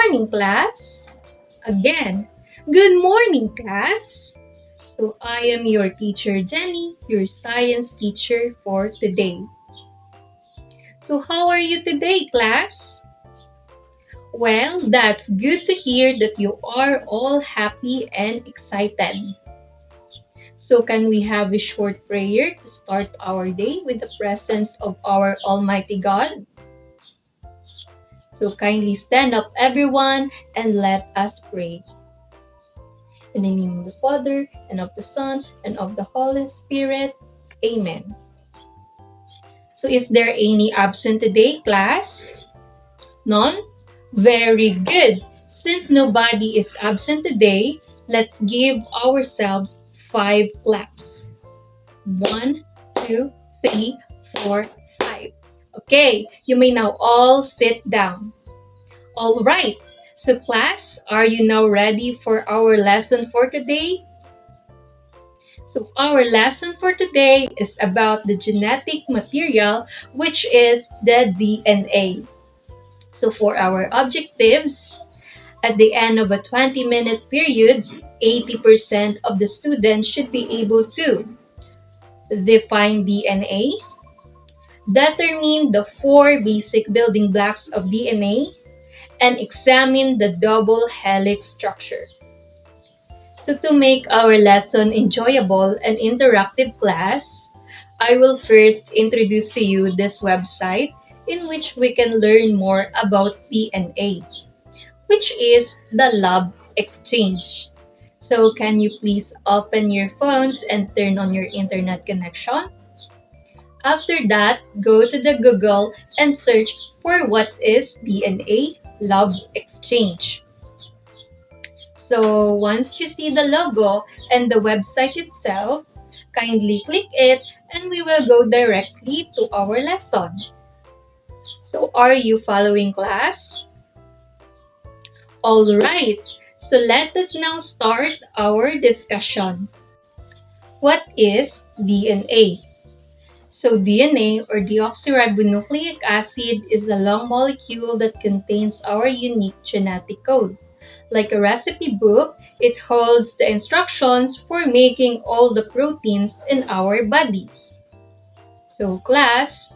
morning, class. Again, good morning, class. So, I am your teacher, Jenny, your science teacher for today. So, how are you today, class? Well, that's good to hear that you are all happy and excited. So, can we have a short prayer to start our day with the presence of our Almighty God? So, kindly stand up, everyone, and let us pray. In the name of the Father, and of the Son, and of the Holy Spirit. Amen. So, is there any absent today, class? None? Very good. Since nobody is absent today, let's give ourselves 5 claps. 1, 2, 3, 4, 5. Okay, you may now all sit down. All right. So class, are you now ready for our lesson for today? So our lesson for today is about the genetic material, which is the DNA. So for our objectives, at the end of a 20-minute period, 80% of the students should be able to define DNA, determine the 4 basic building blocks of DNA, and examine the double helix structure. So to make our lesson enjoyable and interactive class, I will first introduce to you this website in which we can learn more about DNA, which is the Lab Exchange. So can you please open your phones and turn on your internet connection? After that, go to the Google and search for what is DNA Lab Exchange. So once you see the logo and the website itself, kindly click it and we will go directly to our lesson. So are you following, class? Alright, so let us now start our discussion. What is DNA? So DNA, or deoxyribonucleic acid, is a long molecule that contains our unique genetic code. Like a recipe book, it holds the instructions for making all the proteins in our bodies. So class,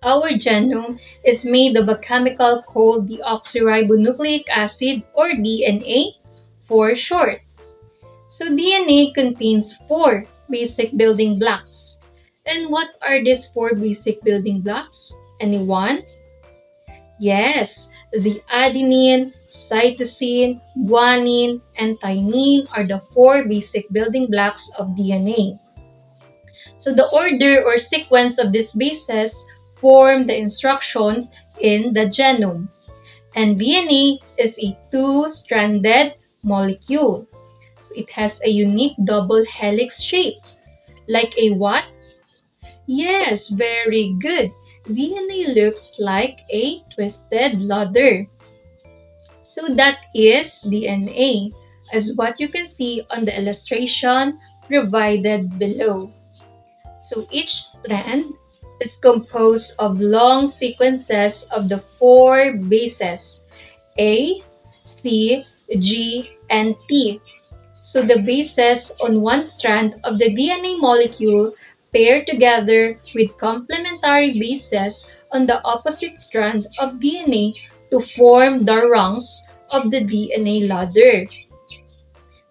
our genome is made of a chemical called deoxyribonucleic acid, or DNA for short. So DNA contains 4 basic building blocks. And what are these 4 basic building blocks? Anyone? Yes, the adenine, cytosine, guanine, and thymine are the 4 basic building blocks of DNA. So the order or sequence of these bases form the instructions in the genome. And DNA is a 2-stranded molecule. So it has a unique double helix shape. Like a what? Yes, very good. DNA looks like a twisted ladder. So that is DNA, as what you can see on the illustration provided below. So each strand is composed of long sequences of the 4 bases A, C, G, and T. So the bases on one strand of the DNA molecule pair together with complementary bases on the opposite strand of DNA to form the rungs of the DNA ladder.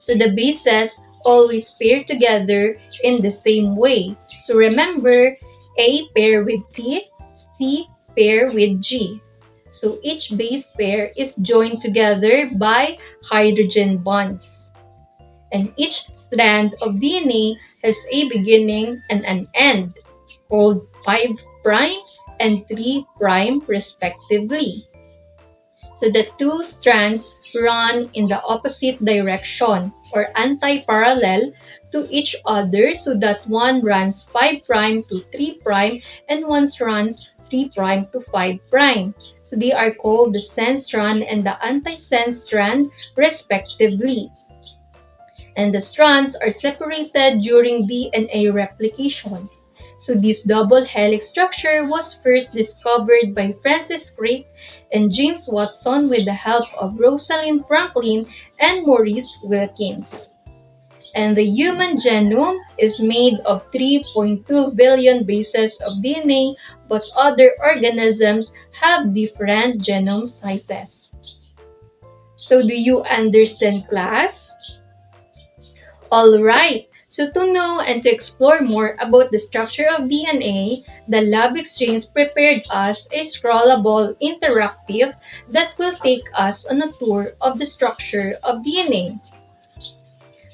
So the bases always pair together in the same way. So remember, A pair with T, C pair with G. So each base pair is joined together by hydrogen bonds. And each strand of DNA has a beginning and an end, called 5' and 3' respectively. So the 2 strands run in the opposite direction or anti-parallel to each other, so that one runs 5' to 3' and one runs 3' to 5'. So they are called the sense strand and the anti-sense strand respectively. And the strands are separated during DNA replication. So this double helix structure was first discovered by Francis Crick and James Watson with the help of Rosalind Franklin and Maurice Wilkins. And the human genome is made of 3.2 billion bases of DNA, but other organisms have different genome sizes. So do you understand, class? Alright, so to know and to explore more about the structure of DNA, the Lab Exchange prepared us a scrollable interactive that will take us on a tour of the structure of DNA.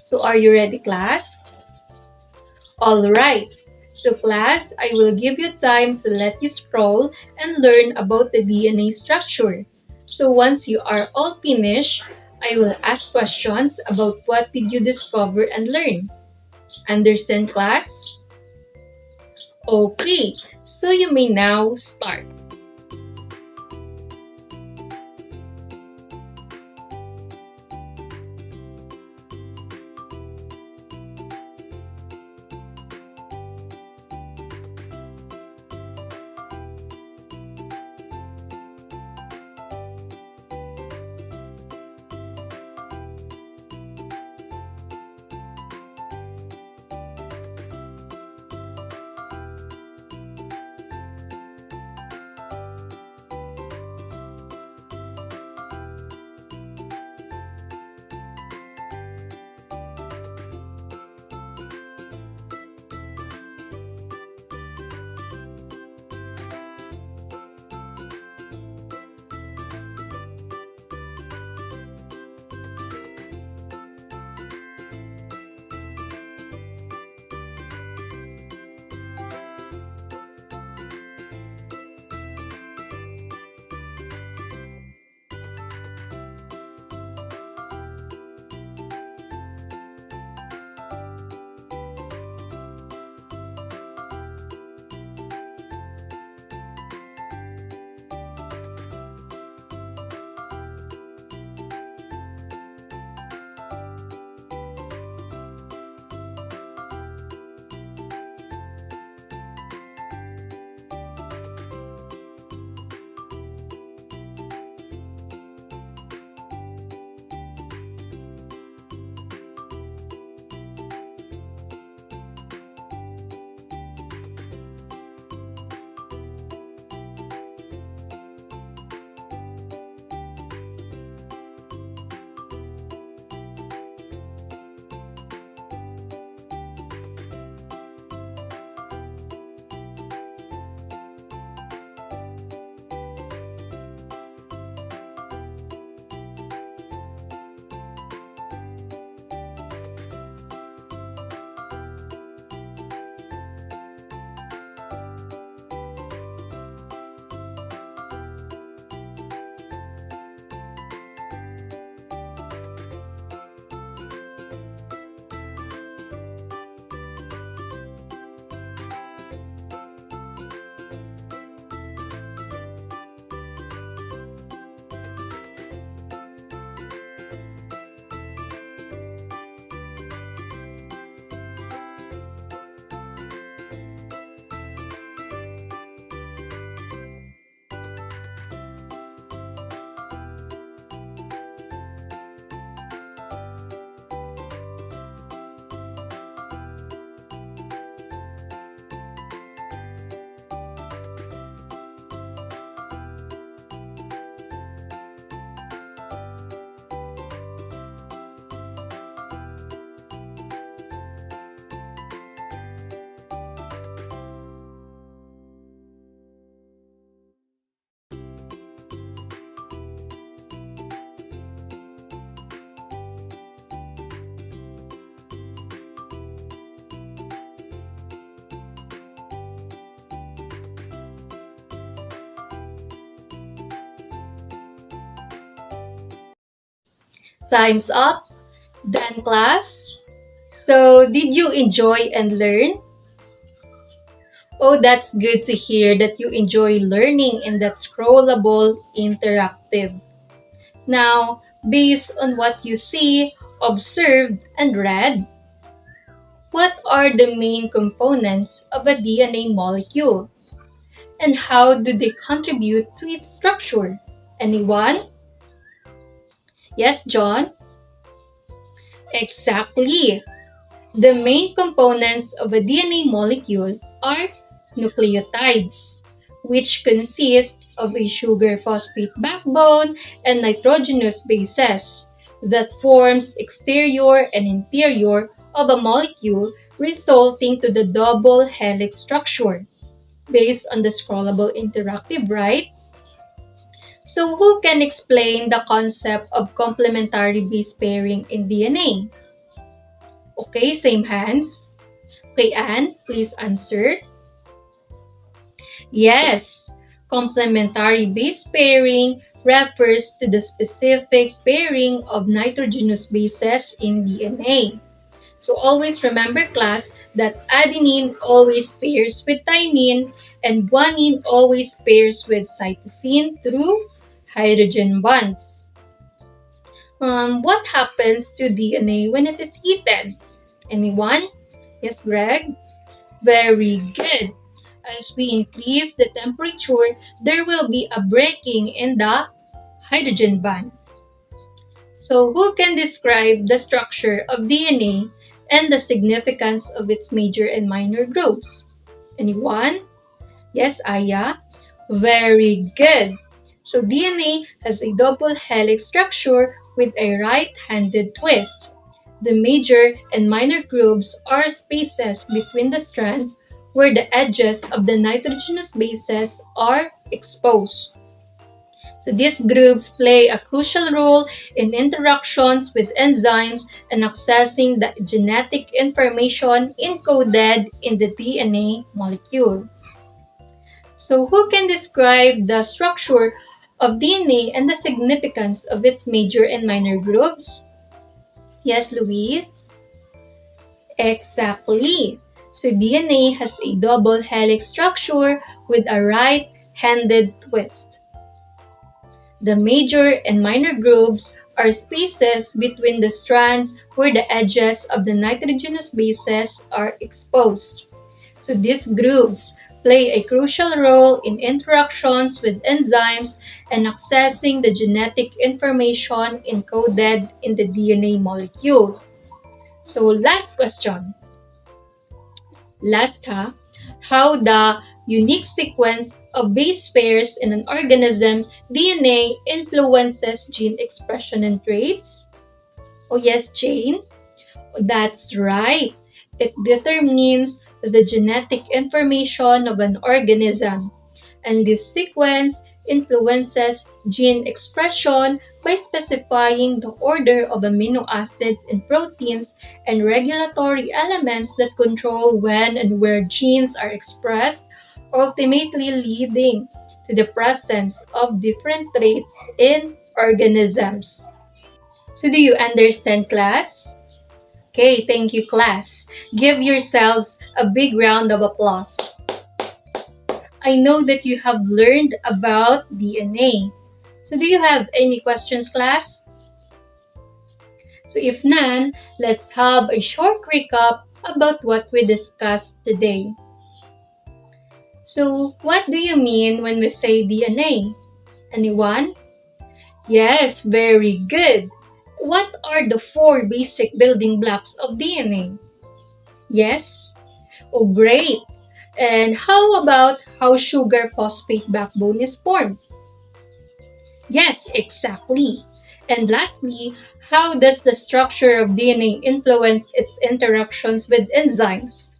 So are you ready, class? Alright, so class, I will give you time to let you scroll and learn about the DNA structure. So once you are all finished, I will ask questions about what did you discover and learn. Understand, class? Okay, so you may now start. Time's up. Done, class? So, did you enjoy and learn? Oh, that's good to hear that you enjoy learning in that scrollable interactive. Now, based on what you see, observed, and read, what are the main components of a DNA molecule? And how do they contribute to its structure? Anyone? Yes, John? Exactly. The main components of a DNA molecule are nucleotides, which consist of a sugar phosphate backbone and nitrogenous bases that forms exterior and interior of a molecule, resulting to the double helix structure based on the scrollable interactive, right? So who can explain the concept of complementary base pairing in DNA? Okay, same hands. Okay, Anne, please answer. Yes, complementary base pairing refers to the specific pairing of nitrogenous bases in DNA. So always remember, class, that adenine always pairs with thymine and guanine always pairs with cytosine through hydrogen bonds. What happens to DNA when it is heated? Anyone? Yes, Greg? Very good. As we increase the temperature, there will be a breaking in the hydrogen bond. So who can describe the structure of DNA and the significance of its major and minor groups? Anyone? Yes, Aya? Very good. So DNA has a double helix structure with a right-handed twist. The major and minor grooves are spaces between the strands where the edges of the nitrogenous bases are exposed. So these grooves play a crucial role in interactions with enzymes and accessing the genetic information encoded in the DNA molecule. So who can describe the structure of DNA and the significance of its major and minor grooves? Yes, Louise? Exactly. So DNA has a double helix structure with a right-handed twist. The major and minor grooves are spaces between the strands where the edges of the nitrogenous bases are exposed. So these grooves play a crucial role in interactions with enzymes and accessing the genetic information encoded in the DNA molecule. So last question. Last, how the unique sequence of base pairs in an organism's DNA influences gene expression and traits? Oh yes, Jane? That's right. It determines the genetic information of an organism, and this sequence influences gene expression by specifying the order of amino acids in proteins and regulatory elements that control when and where genes are expressed, ultimately leading to the presence of different traits in organisms. So do you understand, class? Okay, thank you, class. Give yourselves a big round of applause. I know that you have learned about DNA. So do you have any questions, class? So if none, let's have a short recap about what we discussed today. So what do you mean when we say DNA? Anyone? Yes, very good. What are the four basic building blocks of DNA? Yes? Oh, great. And how about how sugar phosphate backbone is formed? Yes, exactly. And lastly, how does the structure of DNA influence its interactions with enzymes?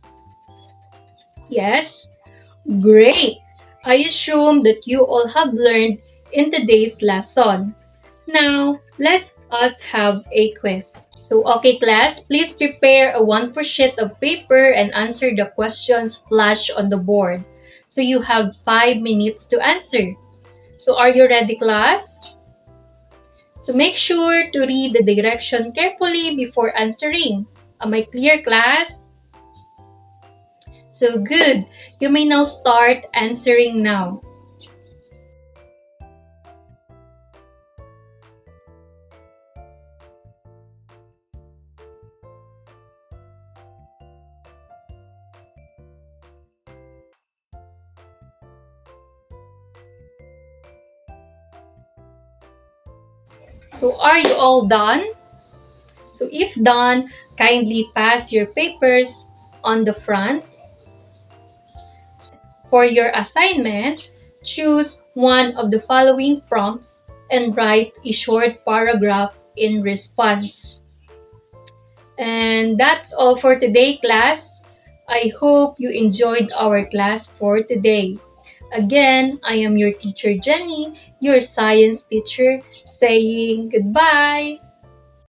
Yes? Great! I assume that you all have learned in today's lesson. Now, let us have a quiz. So, okay class, please prepare a 1/4 sheet of paper and answer the questions flashed on the board. So you have 5 minutes to answer. So are you ready, class? So make sure to read the direction carefully before answering. Am I clear, class? So good. You may now start answering now. So are you all done? So if done, kindly pass your papers on the front. For your assignment, choose one of the following prompts and write a short paragraph in response. And that's all for today, class. I hope you enjoyed our class for today. Again, I am your teacher Jenny, your science teacher, saying goodbye.